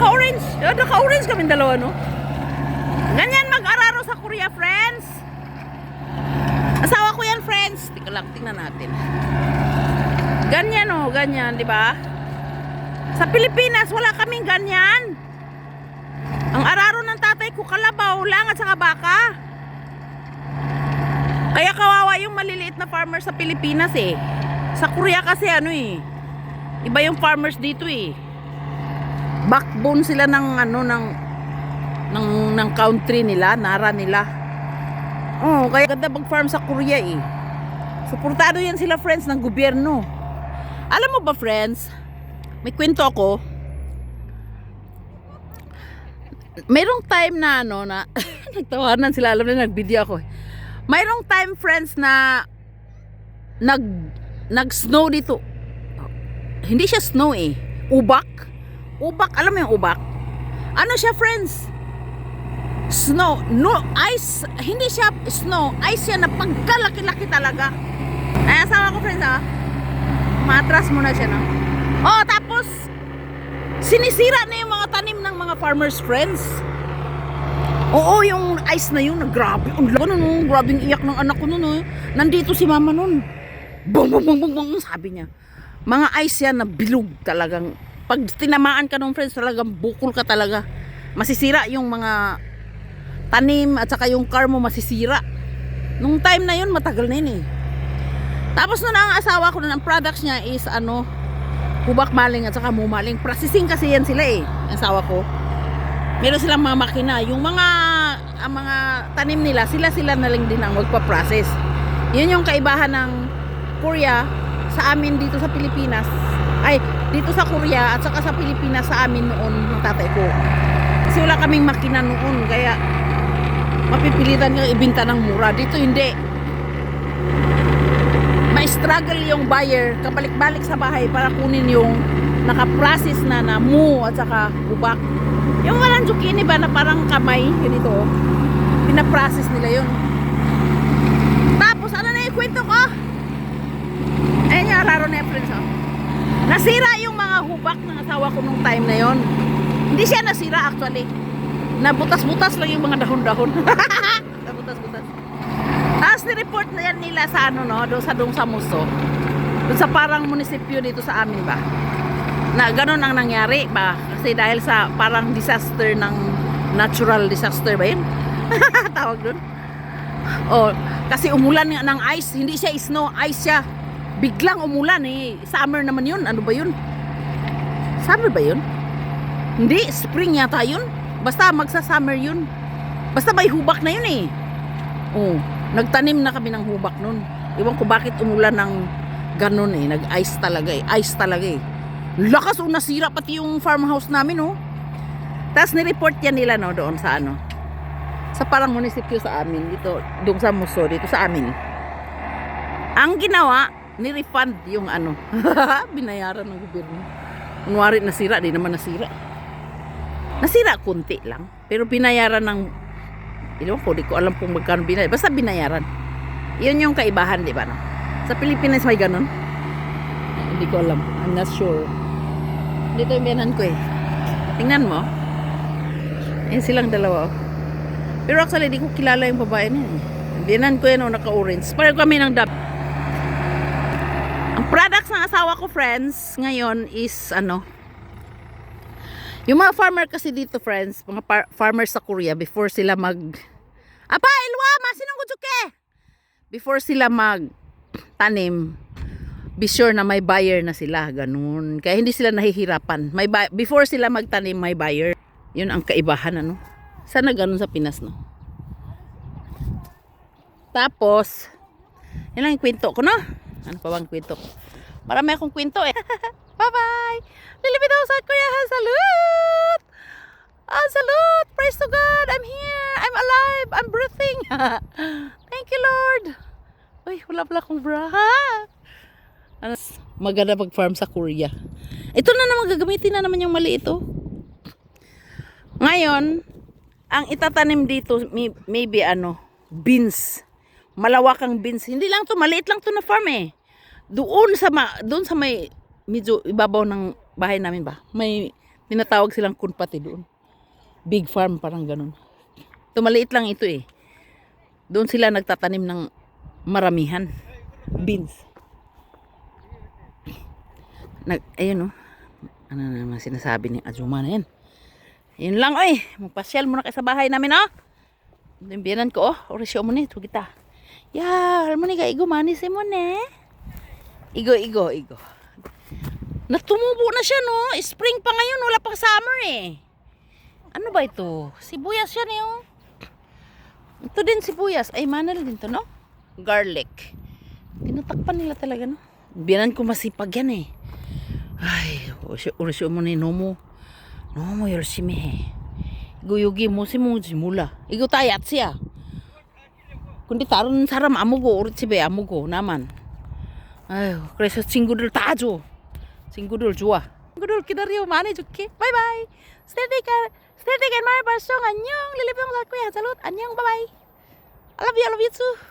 naka-orange. Naka-orange kami dalawa, no? Ganyan mag-araro sa Korea, friends. Asawa ko yan, friends. Tika lang, tingnan natin. Ganyan, oh. Ganyan, di ba? Sa Pilipinas, wala kaming ganyan. Ang araro ng tatay ko, kalabaw lang at saka baka. Kaya kawawa yung maliliit na farmer sa Pilipinas eh. Sa Korea kasi ano eh. Iba yung farmers dito eh. Backbone sila ng ano ng country nila, nara nila. Oh, kaya ganda mag-farm sa Korea eh. Suportado yan sila, friends, ng gobyerno. Alam mo ba, friends? May kwento ako. Mayroong time na ano na nagtawanan sila, alam na nag-video ako. Mayroong time, friends, na nag-snow dito. Hindi siya snow eh. Ubak. Ubak, alam mo yung ubak? Ano siya, friends? Snow. No, ice. Hindi siya snow. Ice siya na pagkalaki-laki talaga. Ay, asawa ko, friends, ha? Matras muna siya, no? Oh, tapos sinisira na yung mga tanim ng mga farmers, friends. Oo, yung ice na yun, grabe. Ang laki nun, grabing iyak ng anak ko nun. Nandito si mama nun. Bong, bong, bong, bong, bong, sabi niya. Mga ice yan na bilog talagang. Pag tinamaan ka nung, friends, talagang bukol ka talaga. Masisira yung mga tanim at saka yung car mo masisira. Nung time na yun, matagal na yun eh. Tapos nun ang asawa ko nun, ang products niya is ano, hubak maling at saka mumaling. Processing kasi yan sila eh, ang asawa ko. Meron silang mga makina. Yung mga tanim nila, sila na lang din ang magpa-process. Yun yung kaibahan ng Korea sa amin dito sa Pilipinas. Ay, dito sa Korea at saka sa Pilipinas sa amin noon ng tatay ko. Kasi wala kaming makina noon, kaya mapipilitan kang ibenta ng mura. Dito hindi. May struggle yung buyer, kabalik-balik sa bahay para kunin yung naka-process na mu at saka hubak. Yung walang zucchini ba na parang kamay, ganito, pinaprocess nila yun. Tapos, ano na yung kwento ko? Ayan yung araro na yung friends, oh. Nasira yung mga hubak ng asawa ko nung time na yon. Hindi siya nasira actually. Nabutas-butas lang yung mga dahon-dahon. Nabutas-butas. Tapos nireport na yan nila sa ano, no, doon sa Muso. Doon sa parang munisipyo dito sa amin ba. Na ganun ang nangyari ba? Kasi dahil sa parang disaster ng natural disaster ba yun? Tawag doon. Oh, kasi umulan ng ice, hindi siya snow, ice siya. Biglang umulan eh. Summer naman yun. Ano ba yun? Summer ba yun? Hindi, spring yata yun. Basta magsa-summer yun. Basta may hubak na yun eh. Oh, nagtanim na kami ng hubak nun. Iwan ko bakit umulan ng ganun eh. Nag-ice talaga eh. Ice talaga eh. Lakas o nasira pati yung farmhouse namin oh. Tapos nireport yan nila no doon sa ano. Sa parang munisipyo sa amin dito, doon sa Muso dito sa amin. Ang ginawa, ni-refund yung ano. Binayaran ng gobyerno. Kunwari nasira, di naman nasira. Nasira kunti lang, pero binayaran ng di ko alam kung magkano binayaran. Basta binayaran. Yun yung kaibahan, di ba no? Sa Pilipinas may ganun. Hindi ko alam. I'm not sure. Dito yung biyanan ko eh. Tingnan mo. Ayan silang dalawa. Pero actually, di ko kilala yung babae na yun. Biyanan ko yan o naka-orange. Pareho kami ng dab. Ang products ng asawa ko, friends, ngayon is ano. Yung mga farmer kasi dito, friends, mga farmers sa Korea, before sila Apa, ilwa, masinong kutsuke! Before sila tanim, be sure na may buyer na sila, ganun. Kaya hindi sila nahihirapan. Before sila magtanim, may buyer. Yun ang kaibahan, ano. Sana ganun sa Pinas, no. Tapos, yun lang yung kwento ko, no. Ano pa bang kwento ko? Marami akong kwento, eh. Bye-bye! Lilipitaw sa Korea, salute! Salute! Praise to God! I'm here! I'm alive! I'm breathing! Thank you, Lord! Uy, wala pala akong bra. Ano, maganda pag-farm sa Korea. Ito na naman, gagamitin na naman yung mali ito. Ngayon, ang itatanim dito, maybe ano, beans. Malawakang beans. Hindi lang to, maliit lang to na farm eh. Doon sa may medyo ibabaw ng bahay namin ba, may Tinatawag silang kunpati doon. Big farm, parang ganun. Ito, maliit lang ito eh. Doon sila nagtatanim ng maramihan. Beans. Ayun oh. Ano naman sinasabi ni Ajuma na yan. Ayun lang oy. Magpasyal muna kayo sa bahay namin oh. Nimbiyanan ko oh. Orisyo mo ni. Ito kita. Ya, alam mo ni ka. Igo manis mo ne. Igo. Natumubo na siya no. Spring pa ngayon. Wala pang summer eh. Ano ba ito? Sibuyas siya niyo. Ito din sibuyas. Ay, manal din to no. Garlic. Tinatakpan nila talaga no. Biyanan ko masipag yan eh. Ay, orisyo mo ni Nomo. Nomo 열심히 해. 이거 여기 뭐지 몰라. 이거 다 야채야. 근데 다른 사람 안 먹어. 우리 집에 안 먹어. 나만. 아유, 그래서 친구들 다 줘. 친구들 좋아. 친구들 기다려 많이 줄게. 바이바이. 스테디가 말 발송 안녕. 릴리병 살 거야. 잘롯 안녕. 바이바이. I love you too.